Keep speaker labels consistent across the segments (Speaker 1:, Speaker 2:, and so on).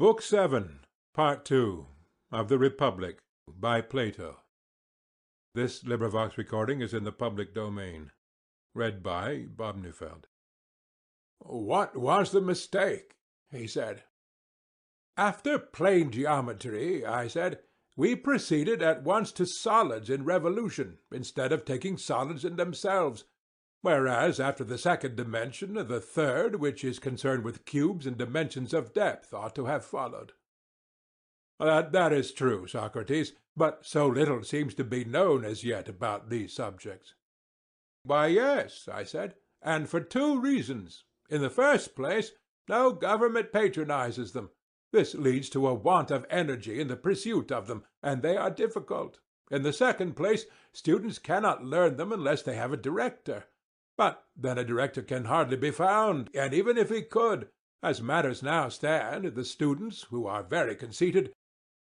Speaker 1: Book 7, Part 2, of the Republic, by Plato. This recording is in the public domain. Read by Bob Neufeld.
Speaker 2: "What was the mistake?" he said. "After plane geometry," I said, "we proceeded at once to solids in revolution, instead of taking solids in themselves; whereas after the second dimension, the third, which is concerned with cubes and dimensions of depth, ought to have followed." "That is true, Socrates, but so little seems to be known as yet about these subjects." "Why, yes," I said, "and for two reasons. In the first place, no government patronizes them. This leads to a want of energy in the pursuit of them, and they are difficult. In the second place, students cannot learn them unless they have a director. But then a director can hardly be found, and even if he could, as matters now stand, the students, who are very conceited,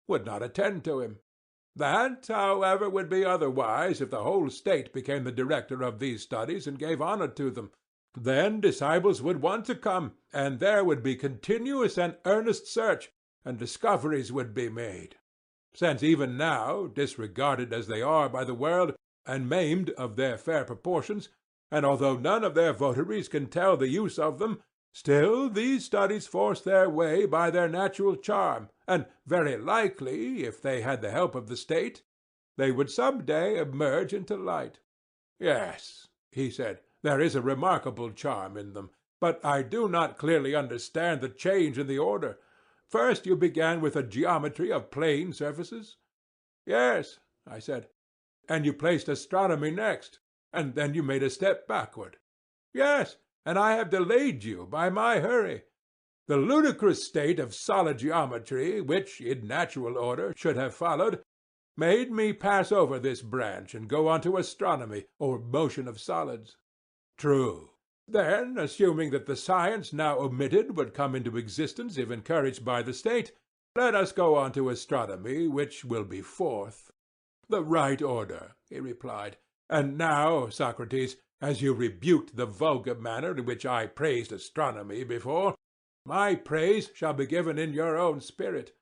Speaker 2: would not attend to him. That, however, would be otherwise if the whole state became the director of these studies and gave honor to them. Then disciples would want to come, and there would be continuous and earnest search, and discoveries would be made. Since even now, disregarded as they are by the world, and maimed of their fair proportions, and although none of their votaries can tell the use of them, still these studies force their way by their natural charm, and very likely, if they had the help of the state, they would some day emerge into light." "Yes," he said, "there is a remarkable charm in them, but I do not clearly understand the change in the order. First you began with a geometry of plane surfaces?" "Yes," I said. "And you placed astronomy next, and then you made a step backward." "Yes, and I have delayed you by my hurry. The ludicrous state of solid geometry, which, in natural order, should have followed, made me pass over this branch and go on to astronomy, or motion of solids." "True. Then, assuming that the science now omitted would come into existence if encouraged by the state, let us go on to astronomy, which will be fourth." "The right order," he replied. "And now, Socrates, as you rebuked the vulgar manner in which I praised astronomy before, my praise shall be given in your own spirit.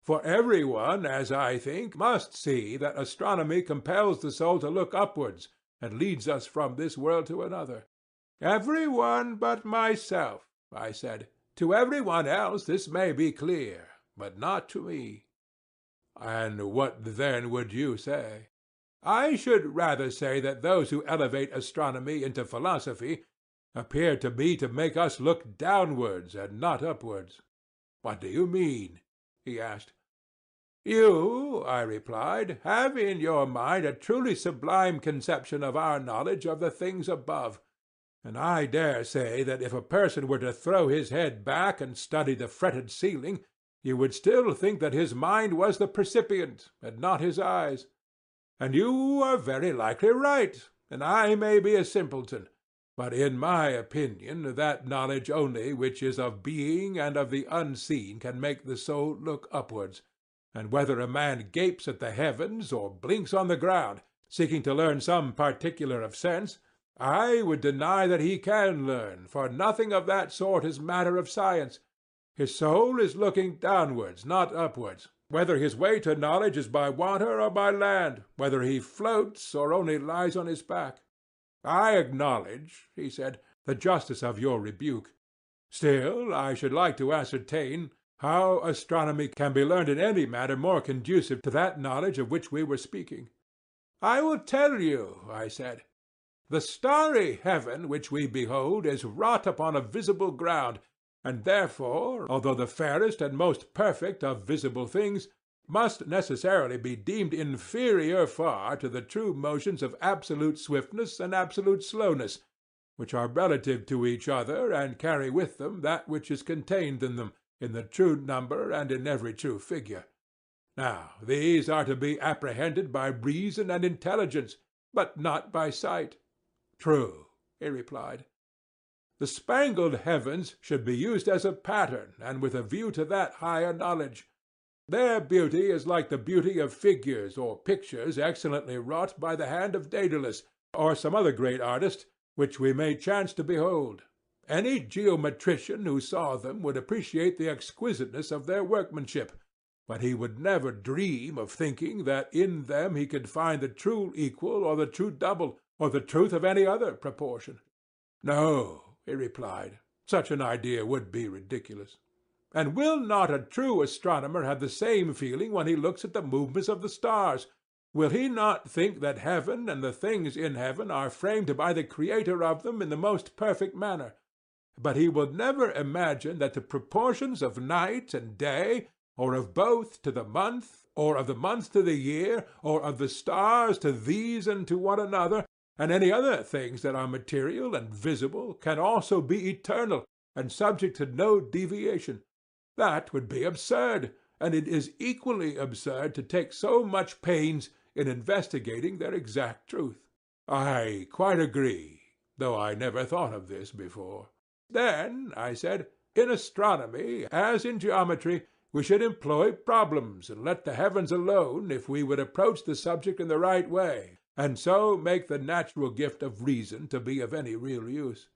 Speaker 2: For every one, as I think, must see that astronomy compels the soul to look upwards, and leads us from this world to another." "Every one but myself," I said. "To every one else this may be clear, but not to me." "And what then would you say?" "I should rather say that those who elevate astronomy into philosophy appear to me to make us look downwards and not upwards." "What do you mean?" he asked. "You," I replied, "have in your mind a truly sublime conception of our knowledge of the things above, and I dare say that if a person were to throw his head back and study the fretted ceiling, you would still think that his mind was the percipient, and not his eyes. And you are very likely right, and I may be a simpleton, but in my opinion that knowledge only which is of being and of the unseen can make the soul look upwards, and whether a man gapes at the heavens or blinks on the ground, seeking to learn some particular of sense, I would deny that he can learn, for nothing of that sort is matter of science. His soul is looking downwards, not upwards, whether his way to knowledge is by water or by land, whether he floats or only lies on his back. I acknowledge," he said, "the justice of your rebuke. Still, I should like to ascertain how astronomy can be learned in any manner more conducive to that knowledge of which we were speaking." "I will tell you," I said. "The starry heaven which we behold is wrought upon a visible ground, and therefore, although the fairest and most perfect of visible things, must necessarily be deemed inferior far to the true motions of absolute swiftness and absolute slowness, which are relative to each other and carry with them that which is contained in them, in the true number and in every true figure. Now these are to be apprehended by reason and intelligence, but not by sight." "True," he replied. "The spangled heavens should be used as a pattern and with a view to that higher knowledge. Their beauty is like the beauty of figures or pictures excellently wrought by the hand of Daedalus, or some other great artist, which we may chance to behold. Any geometrician who saw them would appreciate the exquisiteness of their workmanship, but he would never dream of thinking that in them he could find the true equal or the true double, or the truth of any other proportion. No, he replied, such an idea would be ridiculous. And will not a true astronomer have the same feeling when he looks at the movements of the stars? Will he not think that heaven and the things in heaven are framed by the Creator of them in the most perfect manner? But he will never imagine that the proportions of night and day, or of both to the month, or of the month to the year, or of the stars to these and to one another, and any other things that are material and visible, can also be eternal and subject to no deviation. That would be absurd, and it is equally absurd to take so much pains in investigating their exact truth. I quite agree, though I never thought of this before. Then, I said, in astronomy, as in geometry, we should employ problems and let the heavens alone if we would approach the subject in the right way, and so make the natural gift of reason to be of any real use.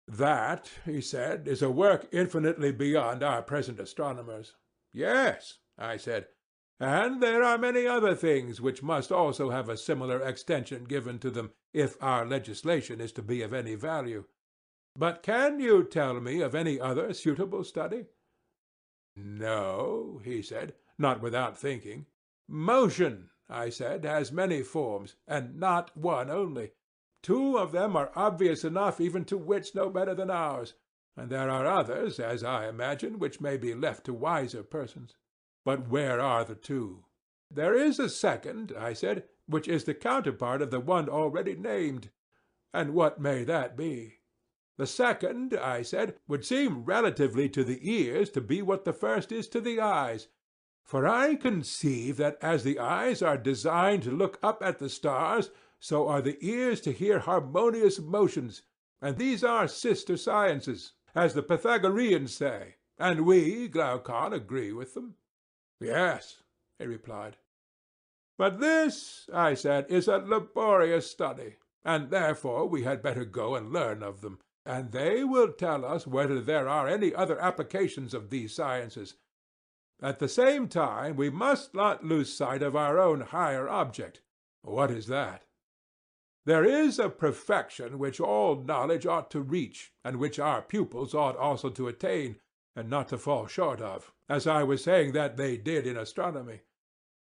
Speaker 2: That, he said, is a work infinitely beyond our present astronomers. Yes, I said, and there are many other things which must also have a similar extension given to them if our legislation is to be of any value. But can you tell me of any other suitable study? No, he said, not without thinking. Motion, I said, has many forms, and not one only. 2 of them are obvious enough even to wits no better than ours, and there are others, as I imagine, which may be left to wiser persons. But where are the 2? There is a second, I said, which is the counterpart of the one already named. And what may that be? The second, I said, would seem relatively to the ears to be what the first is to the eyes. For I conceive that as the eyes are designed to look up at the stars, so are the ears to hear harmonious motions, and these are sister sciences, as the Pythagoreans say, and we, Glaucon, agree with them. Yes, he replied. But this, I said, is a laborious study, and therefore we had better go and learn of them, and they will tell us whether there are any other applications of these sciences. At the same time we must not lose sight of our own higher object. What is that? There is a perfection which all knowledge ought to reach, and which our pupils ought also to attain, and not to fall short of, as I was saying that they did in astronomy.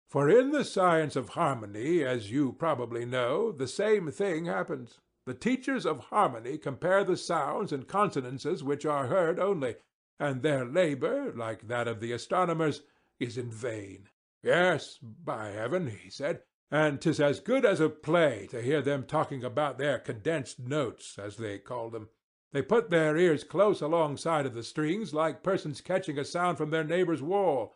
Speaker 2: For in the science of harmony, as you probably know, the same thing happens. The teachers of harmony compare the sounds and consonances which are heard only, and their labor, like that of the astronomers, is in vain. Yes, by heaven, he said, and 'tis as good as a play to hear them talking about their condensed notes, as they call them. They put their ears close alongside of the strings, like persons catching a sound from their neighbor's wall,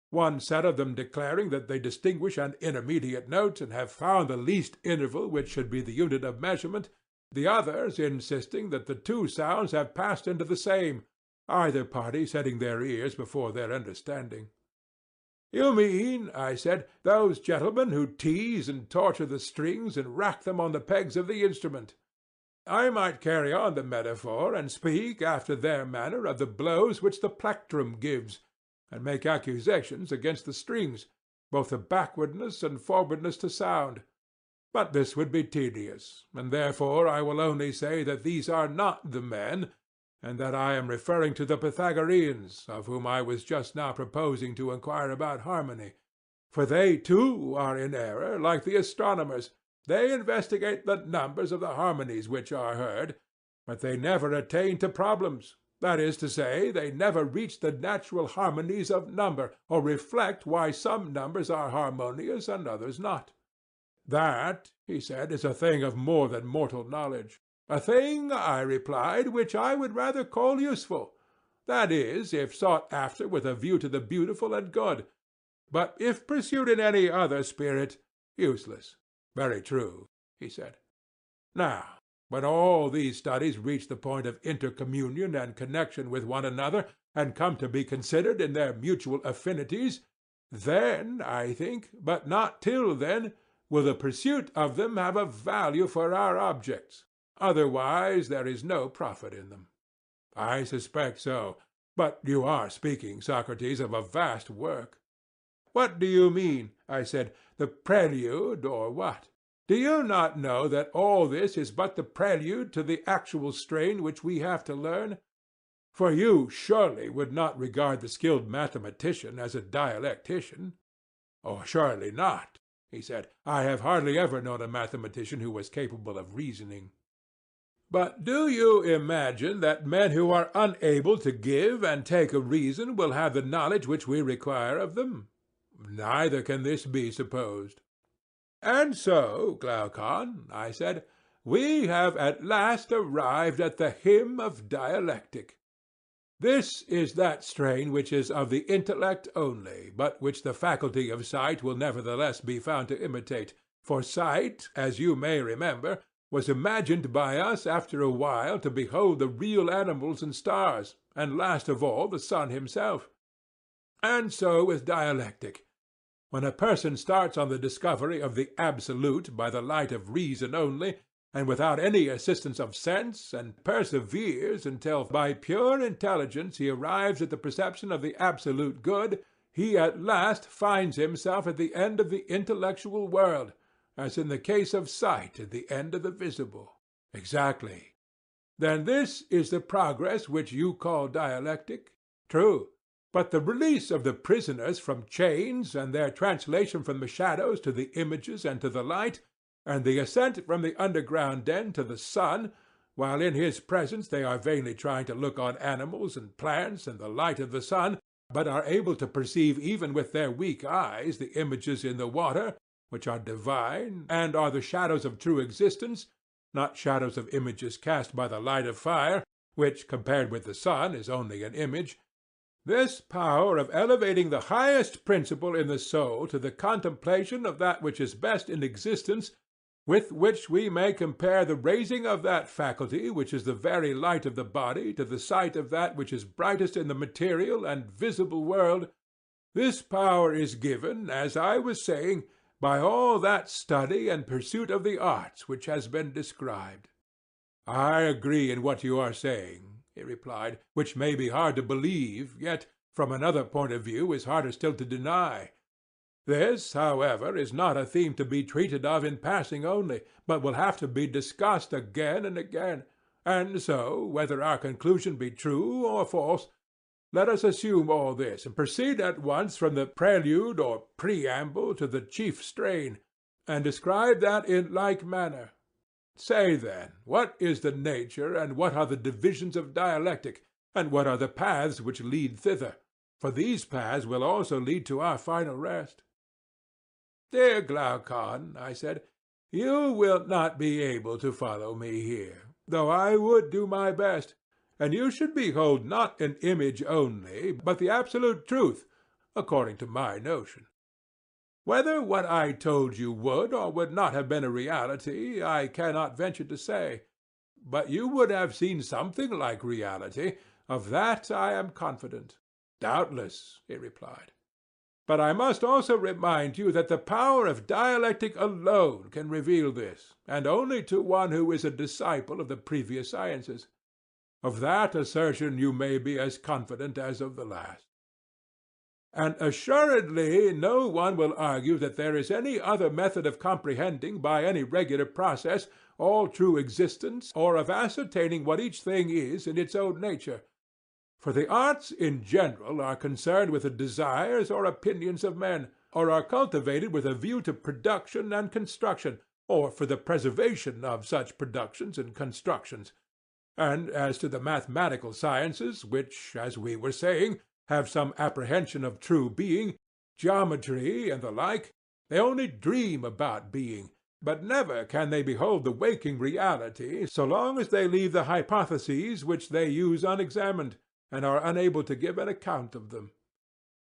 Speaker 2: one set of them declaring that they distinguish an intermediate note and have found the least interval which should be the unit of measurement, the others insisting that the 2 sounds have passed into the same, either party setting their ears before their understanding. You mean, I said, those gentlemen who tease and torture the strings and rack them on the pegs of the instrument. I might carry on the metaphor and speak after their manner of the blows which the plectrum gives, and make accusations against the strings, both of backwardness and forwardness to sound. But this would be tedious, and therefore I will only say that these are not the men, and that I am referring to the Pythagoreans, of whom I was just now proposing to inquire about harmony. For they too are in error, like the astronomers. They investigate the numbers of the harmonies which are heard, but they never attain to problems. That is to say, they never reach the natural harmonies of number, or reflect why some numbers are harmonious and others not. That, he said, is a thing of more than mortal knowledge. A thing, I replied, which I would rather call useful. That is, if sought after with a view to the beautiful and good, but if pursued in any other spirit, useless. Very true, he said. Now, when all these studies reach the point of intercommunion and connection with one another, and come to be considered in their mutual affinities, then, I think, but not till then, will the pursuit of them have a value for our objects. Otherwise there is no profit in them. I suspect so. But you are speaking, Socrates, of a vast work. What do you mean? I said. The prelude, or what? Do you not know that all this is but the prelude to the actual strain which we have to learn? For you surely would not regard the skilled mathematician as a dialectician. Oh, surely not, he said. I have hardly ever known a mathematician who was capable of reasoning. But do you imagine that men who are unable to give and take a reason will have the knowledge which we require of them? Neither can this be supposed. And so, Glaucon, I said, we have at last arrived at the hymn of dialectic. This is that strain which is of the intellect only, but which the faculty of sight will nevertheless be found to imitate. For sight, as you may remember, was imagined by us after a while to behold the real animals and stars, and last of all the sun himself. And so with dialectic. When a person starts on the discovery of the absolute by the light of reason only, and without any assistance of sense, and perseveres until by pure intelligence he arrives at the perception of the absolute good, he at last finds himself at the end of the intellectual world, as in the case of sight at the end of the visible. Exactly. Then this is the progress which you call dialectic? True. But the release of the prisoners from chains, and their translation from the shadows to the images and to the light, and the ascent from the underground den to the sun, while in his presence they are vainly trying to look on animals and plants and the light of the sun, but are able to perceive even with their weak eyes the images in the water, which are divine, and are the shadows of true existence, not shadows of images cast by the light of fire, which, compared with the sun, is only an image. This power of elevating the highest principle in the soul to the contemplation of that which is best in existence, with which we may compare the raising of that faculty which is the very light of the body to the sight of that which is brightest in the material and visible world, this power is given, as I was saying, by all that study and pursuit of the arts which has been described. I agree in what you are saying, he replied, which may be hard to believe, yet from another point of view is harder still to deny. This, however, is not a theme to be treated of in passing only, but will have to be discussed again and again. And so, whether our conclusion be true or false, let us assume all this, and proceed at once from the prelude or preamble to the chief strain, and describe that in like manner. Say, then, what is the nature and what are the divisions of dialectic, and what are the paths which lead thither? For these paths will also lead to our final rest. Dear Glaucon, I said, you will not be able to follow me here, though I would do my best, and you should behold not an image only, but the absolute truth, according to my notion. Whether what I told you would or would not have been a reality, I cannot venture to say. But you would have seen something like reality, of that I am confident. Doubtless, he replied. But I must also remind you that the power of dialectic alone can reveal this, and only to one who is a disciple of the previous sciences. Of that assertion you may be as confident as of the last. And assuredly no one will argue that there is any other method of comprehending by any regular process all true existence, or of ascertaining what each thing is in its own nature. For the arts in general are concerned with the desires or opinions of men, or are cultivated with a view to production and construction, or for the preservation of such productions and constructions. And as to the mathematical sciences, which, as we were saying, have some apprehension of true being, geometry and the like, they only dream about being, but never can they behold the waking reality so long as they leave the hypotheses which they use unexamined, and are unable to give an account of them.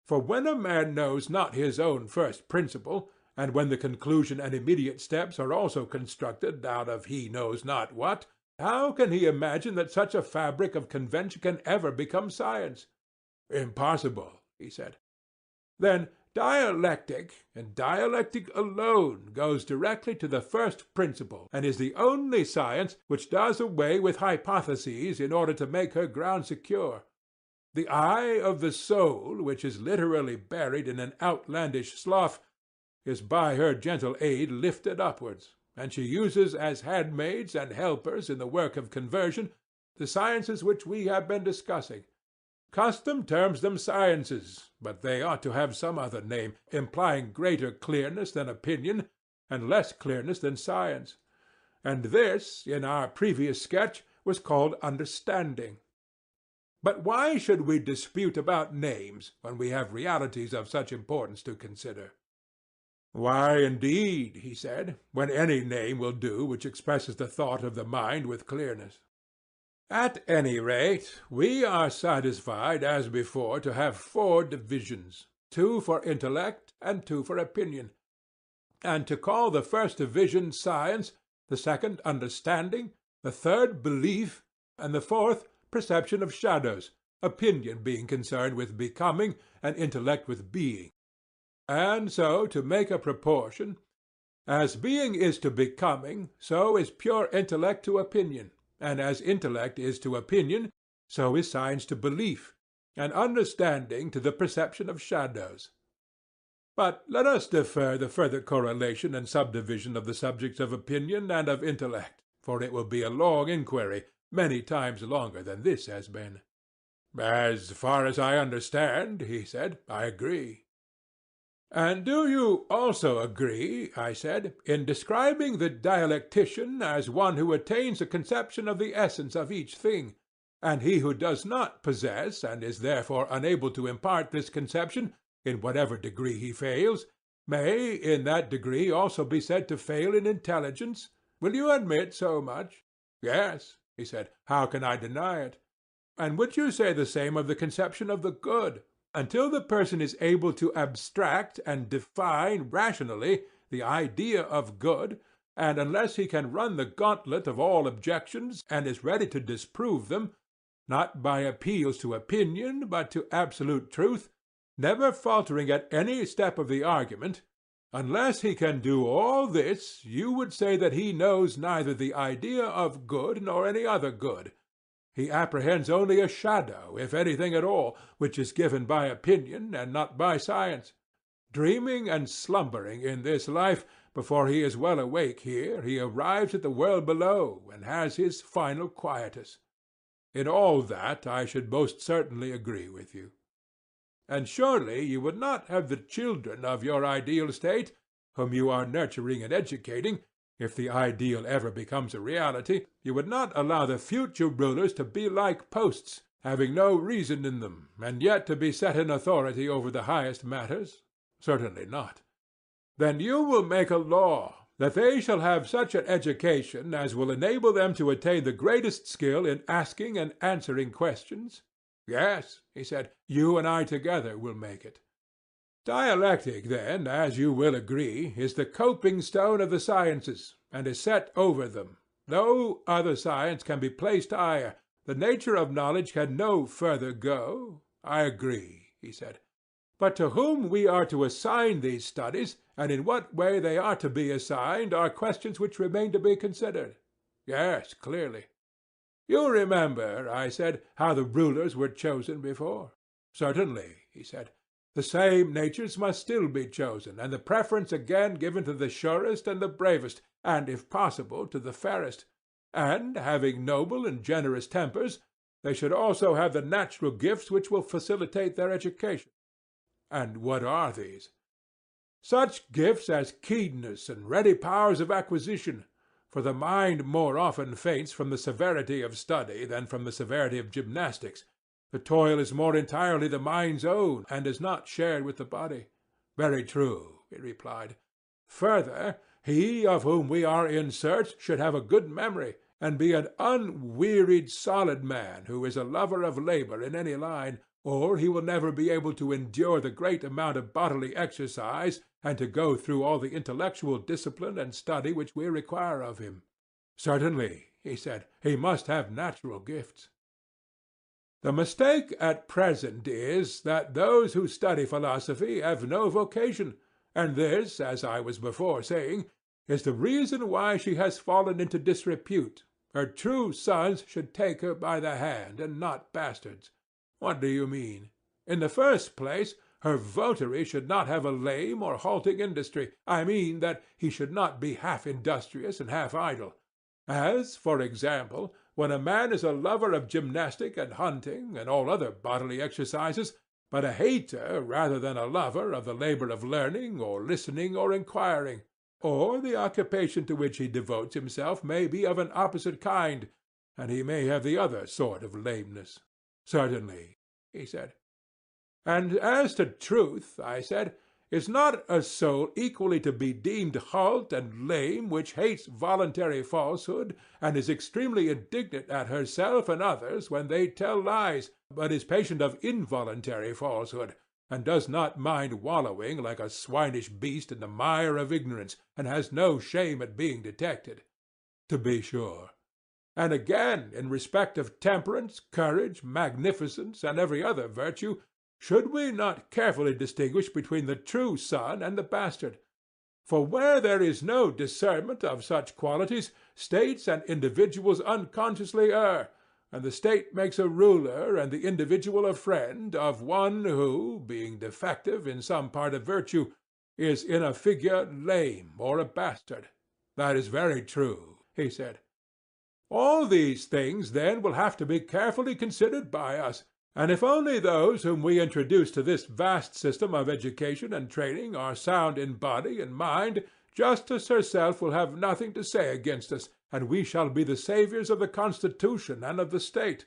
Speaker 2: For when a man knows not his own first principle, and when the conclusion and immediate steps are also constructed out of he knows not what, how can he imagine that such a fabric of convention can ever become science? Impossible, he said. Then Dialectic, and dialectic alone, goes directly to the first principle, and is the only science which does away with hypotheses in order to make her ground secure. The eye of the soul, which is literally buried in an outlandish slough, is by her gentle aid lifted upwards, and she uses as handmaids and helpers in the work of conversion the sciences which we have been discussing. Custom terms them sciences, but they ought to have some other name, implying greater clearness than opinion, and less clearness than science. And this, in our previous sketch, was called understanding. But why should we dispute about names, when we have realities of such importance to consider? Why, indeed, he said, when any name will do which expresses the thought of the mind with clearness. At any rate, we are satisfied, as before, to have 4 divisions, 2 for intellect and 2 for opinion, and to call the first division science, the second understanding, the third belief, and the fourth perception of shadows, opinion being concerned with becoming, and intellect with being. And so, to make a proportion, as being is to becoming, so is pure intellect to opinion, and as intellect is to opinion, so is science to belief, and understanding to the perception of shadows. But let us defer the further correlation and subdivision of the subjects of opinion and of intellect, for it will be a long inquiry, many times longer than this has been. As far as I understand, he said, I agree. And do you also agree, I said, in describing the dialectician as one who attains a conception of the essence of each thing, and he who does not possess, and is therefore unable to impart this conception, in whatever degree he fails, may in that degree also be said to fail in intelligence? Will you admit so much? Yes, he said. How can I deny it? And would you say the same of the conception of the good? Until the person is able to abstract and define rationally the idea of good, and unless he can run the gauntlet of all objections and is ready to disprove them, not by appeals to opinion but to absolute truth, never faltering at any step of the argument, unless he can do all this, you would say that he knows neither the idea of good nor any other good. He apprehends only a shadow, if anything at all, which is given by opinion and not by science. Dreaming and slumbering in this life, before he is well awake here, he arrives at the world below and has his final quietus. In all that I should most certainly agree with you. And surely you would not have the children of your ideal state, whom you are nurturing and educating, if the ideal ever becomes a reality, you would not allow the future rulers to be like posts, having no reason in them, and yet to be set in authority over the highest matters? Certainly not. Then you will make a law that they shall have such an education as will enable them to attain the greatest skill in asking and answering questions? Yes, he said, you and I together will make it. Dialectic, then, as you will agree, is the coping stone of the sciences, and is set over them. No other science can be placed higher. The nature of knowledge can no further go. I agree, he said. But to whom we are to assign these studies, and in what way they are to be assigned, are questions which remain to be considered. Yes, clearly. You remember, I said, how the rulers were chosen before. Certainly, he said. The same natures must still be chosen, and the preference again given to the surest and the bravest, and, if possible, to the fairest. And, having noble and generous tempers, they should also have the natural gifts which will facilitate their education. And what are these? Such gifts as keenness and ready powers of acquisition, for the mind more often faints from the severity of study than from the severity of gymnastics. The toil is more entirely the mind's own, and is not shared with the body. Very true, he replied. Further, he of whom we are in search should have a good memory, and be an unwearied solid man who is a lover of labor in any line, or he will never be able to endure the great amount of bodily exercise and to go through all the intellectual discipline and study which we require of him. Certainly, he said, he must have natural gifts. The mistake at present is that those who study philosophy have no vocation, and this, as I was before saying, is the reason why she has fallen into disrepute. Her true sons should take her by the hand, and not bastards. What do you mean? In the first place, her votary should not have a lame or halting industry. I mean that he should not be half industrious and half idle. As, for example, when a man is a lover of gymnastic and hunting and all other bodily exercises, but a hater rather than a lover of the labor of learning or listening or inquiring, or the occupation to which he devotes himself may be of an opposite kind, and he may have the other sort of lameness. Certainly, he said. And as to truth, I said, is not a soul equally to be deemed halt and lame which hates voluntary falsehood, and is extremely indignant at herself and others when they tell lies, but is patient of involuntary falsehood, and does not mind wallowing like a swinish beast in the mire of ignorance, and has no shame at being detected? To be sure. And again, in respect of temperance, courage, magnificence, and every other virtue, should we not carefully distinguish between the true son and the bastard? For where there is no discernment of such qualities, states and individuals unconsciously err, and the state makes a ruler and the individual a friend of one who, being defective in some part of virtue, is in a figure lame or a bastard. That is very true, he said. All these things, then, will have to be carefully considered by us, and if only those whom we introduce to this vast system of education and training are sound in body and mind, justice herself will have nothing to say against us, and we shall be the saviors of the constitution and of the state.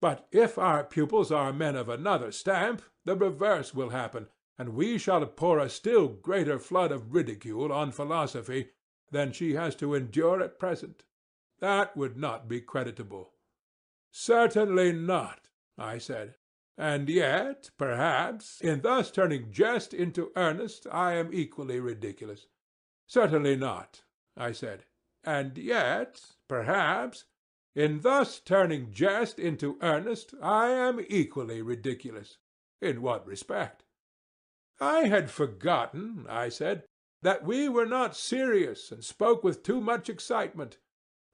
Speaker 2: But if our pupils are men of another stamp, the reverse will happen, and we shall pour a still greater flood of ridicule on philosophy than she has to endure at present. That would not be creditable. Certainly not, I said. And yet, perhaps, in thus turning jest into earnest, I am equally ridiculous. Certainly not, I said. And yet, perhaps, in thus turning jest into earnest, I am equally ridiculous. In what respect? I had forgotten, I said, that we were not serious and spoke with too much excitement.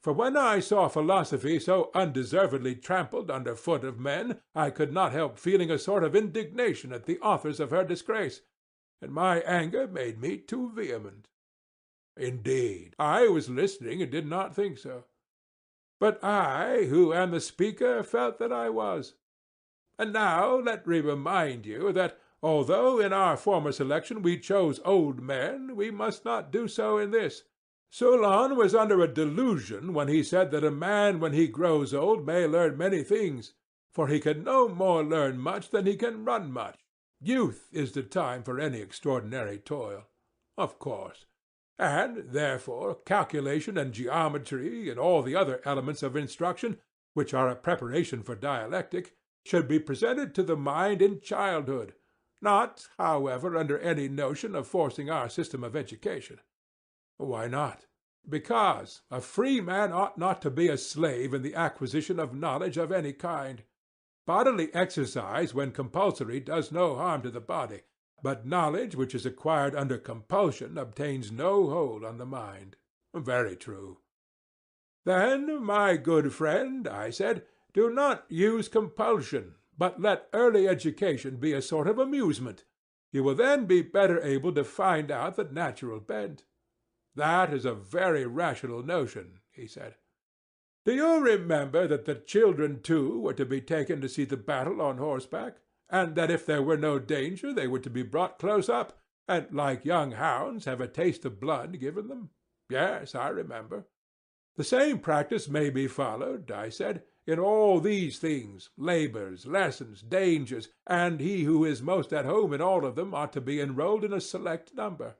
Speaker 2: For when I saw philosophy so undeservedly trampled under foot of men, I could not help feeling a sort of indignation at the authors of her disgrace, and my anger made me too vehement. Indeed, I was listening and did not think so. But I, who am the speaker, felt that I was. And now let me remind you that, although in our former selection we chose old men, we must not do so in this. Solon was under a delusion when he said that a man when he grows old may learn many things, for he can no more learn much than he can run much. Youth is the time for any extraordinary toil. Of course. And, therefore, calculation and geometry and all the other elements of instruction, which are a preparation for dialectic, should be presented to the mind in childhood, not, however, under any notion of forcing our system of education. Why not? Because a free man ought not to be a slave in the acquisition of knowledge of any kind. Bodily exercise when compulsory does no harm to the body, but knowledge which is acquired under compulsion obtains no hold on the mind. Very true. Then, my good friend, I said, do not use compulsion, but let early education be a sort of amusement. You will then be better able to find out the natural bent. That is a very rational notion, he said. Do you remember that the children, too, were to be taken to see the battle on horseback, and that if there were no danger they were to be brought close up, and, like young hounds, have a taste of blood given them? Yes, I remember. The same practice may be followed, I said, in all these things, labors, lessons, dangers, and he who is most at home in all of them ought to be enrolled in a select number.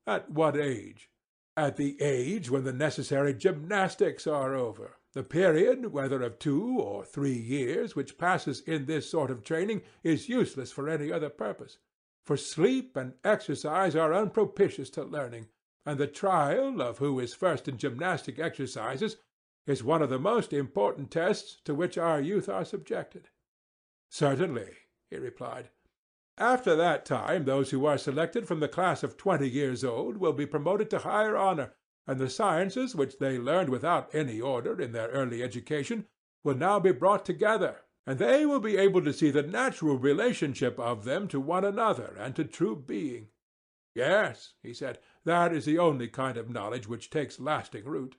Speaker 2: At what age? At the age when the necessary gymnastics are over. The period, whether of 2 or 3 years, which passes in this sort of training, is useless for any other purpose. For sleep and exercise are unpropitious to learning, and the trial of who is first in gymnastic exercises is one of the most important tests to which our youth are subjected. Certainly, he replied. After that time those who are selected from the class of 20 years old will be promoted to higher honor, and the sciences which they learned without any order in their early education will now be brought together, and they will be able to see the natural relationship of them to one another and to true being. Yes, he said, that is the only kind of knowledge which takes lasting root.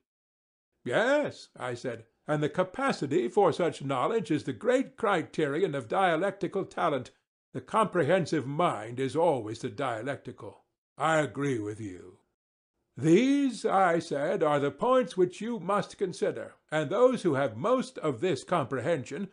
Speaker 2: Yes, I said, and the capacity for such knowledge is the great criterion of dialectical talent. The comprehensive mind is always the dialectical. I agree with you. These, I said, are the points which you must consider, and those who have most of this comprehension,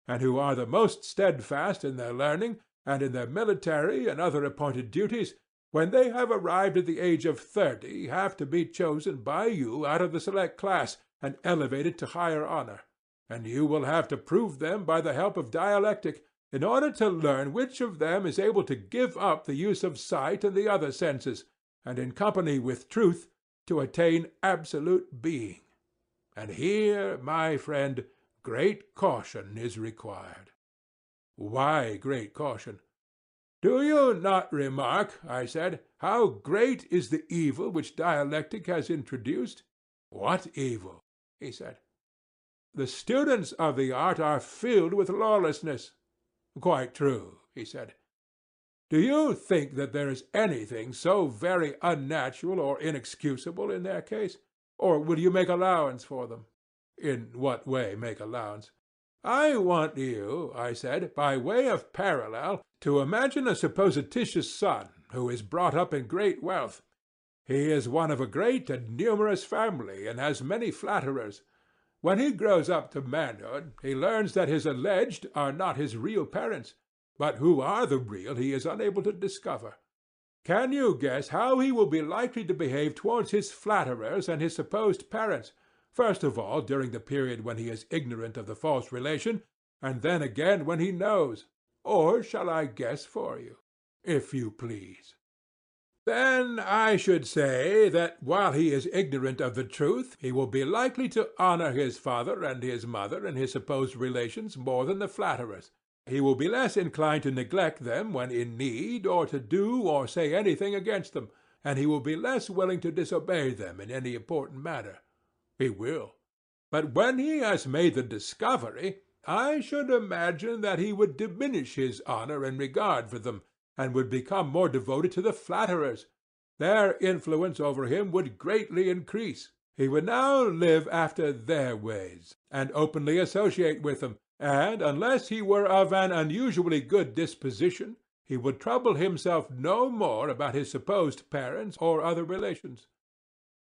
Speaker 2: and who are the most steadfast in their learning, and in their military and other appointed duties, when they have arrived at the age of 30, have to be chosen by you out of the select class, and elevated to higher honor, and you will have to prove them by the help of dialectic, in order to learn which of them is able to give up the use of sight and the other senses, and in company with truth to attain absolute being. And here, my friend, great caution is required. Why great caution? Do you not remark, I said, how great is the evil which dialectic has introduced? What evil? He said. The students of the art are filled with lawlessness. Quite true, he said. Do you think that there is anything so very unnatural or inexcusable in their case? Or will you make allowance for them? In what way make allowance? I want you, I said, by way of parallel, to imagine a supposititious son who is brought up in great wealth. He is one of a great and numerous family, and has many flatterers. When he grows up to manhood, he learns that his alleged are not his real parents, but who are the real he is unable to discover. Can you guess how he will be likely to behave towards his flatterers and his supposed parents, first of all during the period when he is ignorant of the false relation, and then again when he knows? Or shall I guess for you? If you please. Then I should say that while he is ignorant of the truth, he will be likely to honor his father and his mother and his supposed relations more than the flatterers. He will be less inclined to neglect them when in need, or to do or say anything against them, and he will be less willing to disobey them in any important matter. He will. But when he has made the discovery, I should imagine that he would diminish his honor and regard for them, and would become more devoted to the flatterers. Their influence over him would greatly increase. He would now live after their ways, and openly associate with them, and, unless he were of an unusually good disposition, he would trouble himself no more about his supposed parents or other relations.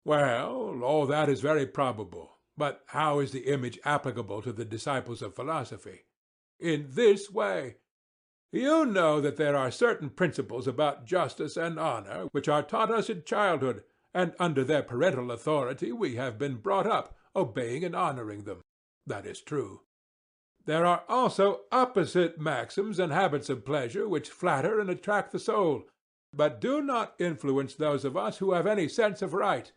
Speaker 2: Well, all that is very probable, but how is the image applicable to the disciples of philosophy? In this way. You know that there are certain principles about justice and honor which are taught us in childhood, and under their parental authority we have been brought up, obeying and honoring them. That is true. There are also opposite maxims and habits of pleasure which flatter and attract the soul, but do not influence those of us who have any sense of right,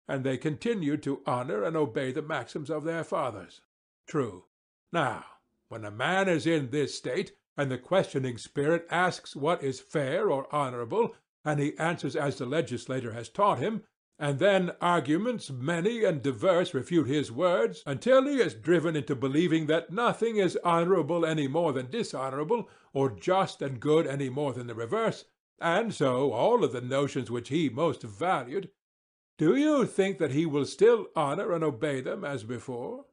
Speaker 2: and they continue to honor and obey the maxims of their fathers. True. Now, when a man is in this state, and the questioning spirit asks what is fair or honorable, and he answers as the legislator has taught him, and then arguments many and diverse refute his words, until he is driven into believing that nothing is honorable any more than dishonorable, or just and good any more than the reverse, and so all of the notions which he most valued, do you think that he will still honor and obey them as before?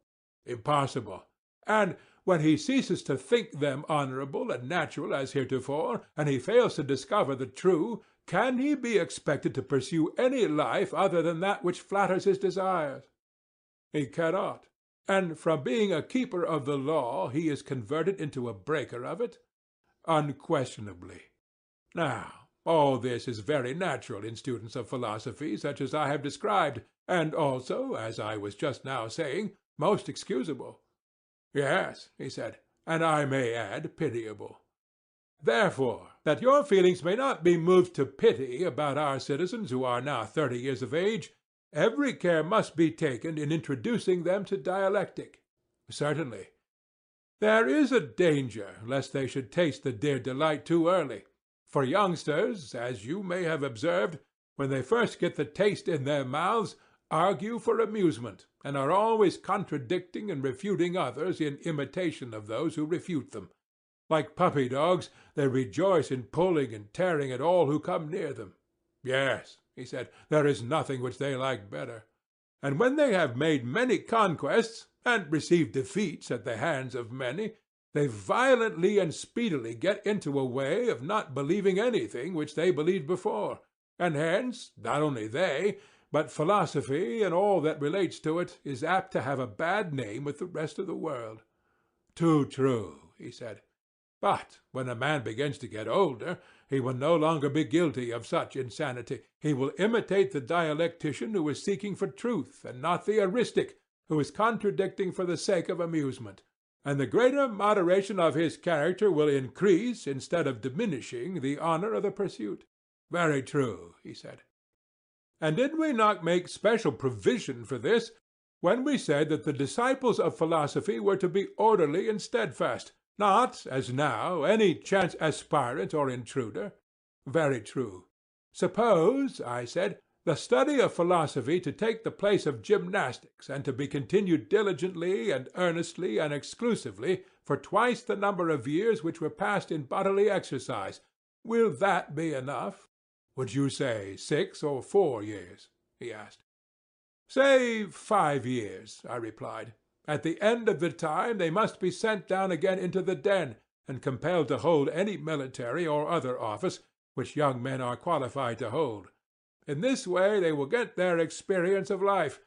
Speaker 2: Impossible. And when he ceases to think them honorable and natural as heretofore, and he fails to discover the true, can he be expected to pursue any life other than that which flatters his desires? He cannot. And from being a keeper of the law he is converted into a breaker of it? Unquestionably. Now, all this is very natural in students of philosophy such as I have described, and also, as I was just now saying, most excusable. Yes, he said, and I may add pitiable. Therefore, that your feelings may not be moved to pity about our citizens who are now 30 years of age, every care must be taken in introducing them to dialectic. Certainly. There is a danger lest they should taste the dear delight too early. For youngsters, as you may have observed, when they first get the taste in their mouths, argue for amusement, and are always contradicting and refuting others in imitation of those who refute them. Like puppy dogs, they rejoice in pulling and tearing at all who come near them. Yes, he said, there is nothing which they like better. And when they have made many conquests, and received defeats at the hands of many, they violently and speedily get into a way of not believing anything which they believed before, and hence, not only they, but philosophy and all that relates to it is apt to have a bad name with the rest of the world. Too true, he said. But when a man begins to get older, he will no longer be guilty of such insanity. He will imitate the dialectician who is seeking for truth, and not the eristic, who is contradicting for the sake of amusement. And the greater moderation of his character will increase, instead of diminishing, the honor of the pursuit. Very true, he said. And did we not make special provision for this, when we said that the disciples of philosophy were to be orderly and steadfast, not, as now, any chance aspirant or intruder? Very true. Suppose, I said, the study of philosophy to take the place of gymnastics, and to be continued diligently and earnestly and exclusively for twice the number of years which were passed in bodily exercise. Will that be enough? Would you say 6 or 4 years? He asked. Say 5 years, I replied. At the end of the time they must be sent down again into the den, and compelled to hold any military or other office which young men are qualified to hold. In this way they will get their experience of life,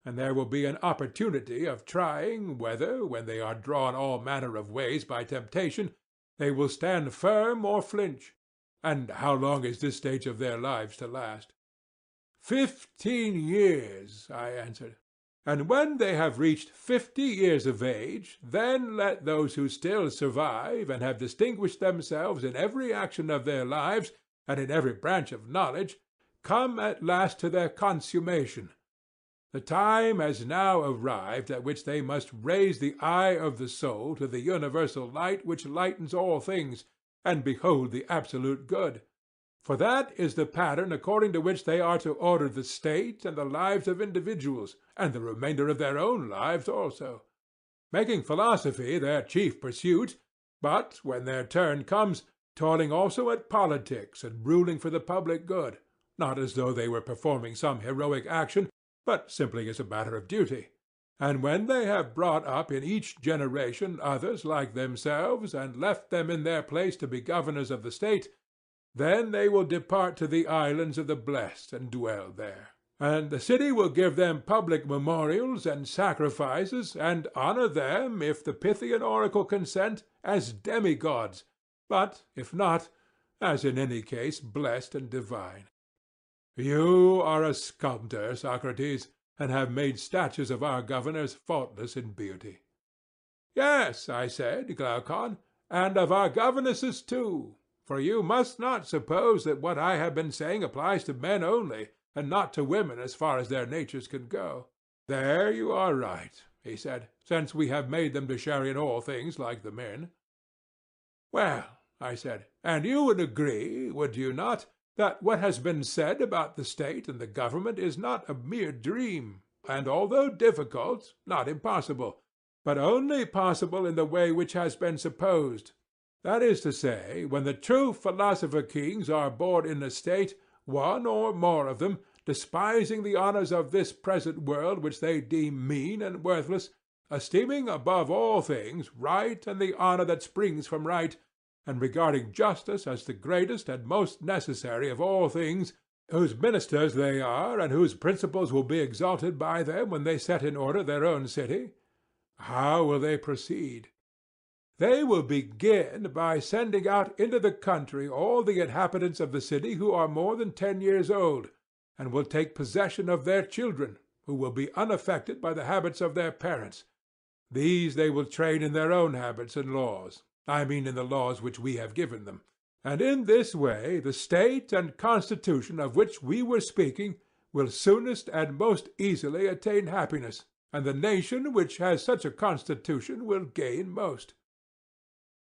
Speaker 2: and there will be an opportunity of trying whether, when they are drawn all manner of ways by temptation, they will stand firm or flinch. And how long is this stage of their lives to last? 15 years, I answered. And when they have reached 50 years of age, then let those who still survive, and have distinguished themselves in every action of their lives, and in every branch of knowledge, come at last to their consummation. The time has now arrived at which they must raise the eye of the soul to the universal light which lightens all things, and behold the absolute good. For that is the pattern according to which they are to order the state and the lives of individuals, and the remainder of their own lives also. Making philosophy their chief pursuit, but, when their turn comes, toiling also at politics and ruling for the public good, not as though they were performing some heroic action, but simply as a matter of duty. And when they have brought up in each generation others like themselves, and left them in their place to be governors of the state, then they will depart to the islands of the blessed and dwell there. And the city will give them public memorials and sacrifices, and honor them, if the Pythian oracle consent, as demigods, but, if not, as in any case blessed and divine. You are a sculptor, Socrates, and have made statues of our governors faultless in beauty. Yes, I said, Glaucon, and of our governesses too. For you must not suppose that what I have been saying applies to men only, and not to women as far as their natures can go. There you are right, he said, since we have made them to share in all things like the men. Well, I said, and you would agree, would you not, that what has been said about the state and the government is not a mere dream, and although difficult, not impossible, but only possible in the way which has been supposed. That is to say, when the true philosopher-kings are born in a state, one or more of them, despising the honors of this present world which they deem mean and worthless, esteeming above all things right and the honor that springs from right, and regarding justice as the greatest and most necessary of all things, whose ministers they are, and whose principles will be exalted by them when they set in order their own city. How will they proceed? They will begin by sending out into the country all the inhabitants of the city who are more than 10 years old, and will take possession of their children, who will be unaffected by the habits of their parents. These they will train in their own habits and laws, I mean in the laws which we have given them. And in this way the state and constitution of which we were speaking will soonest and most easily attain happiness, and the nation which has such a constitution will gain most.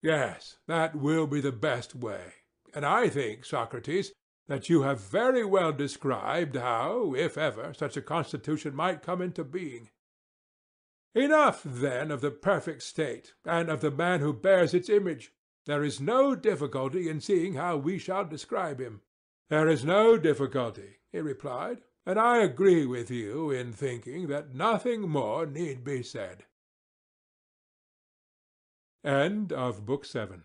Speaker 2: Yes, that will be the best way. And I think, Socrates, that you have very well described how, if ever, such a constitution might come into being. Enough, then, of the perfect state, and of the man who bears its image. There is no difficulty in seeing how we shall describe him. There is no difficulty, he replied, and I agree with you in thinking that nothing more need be said. End of Book 7.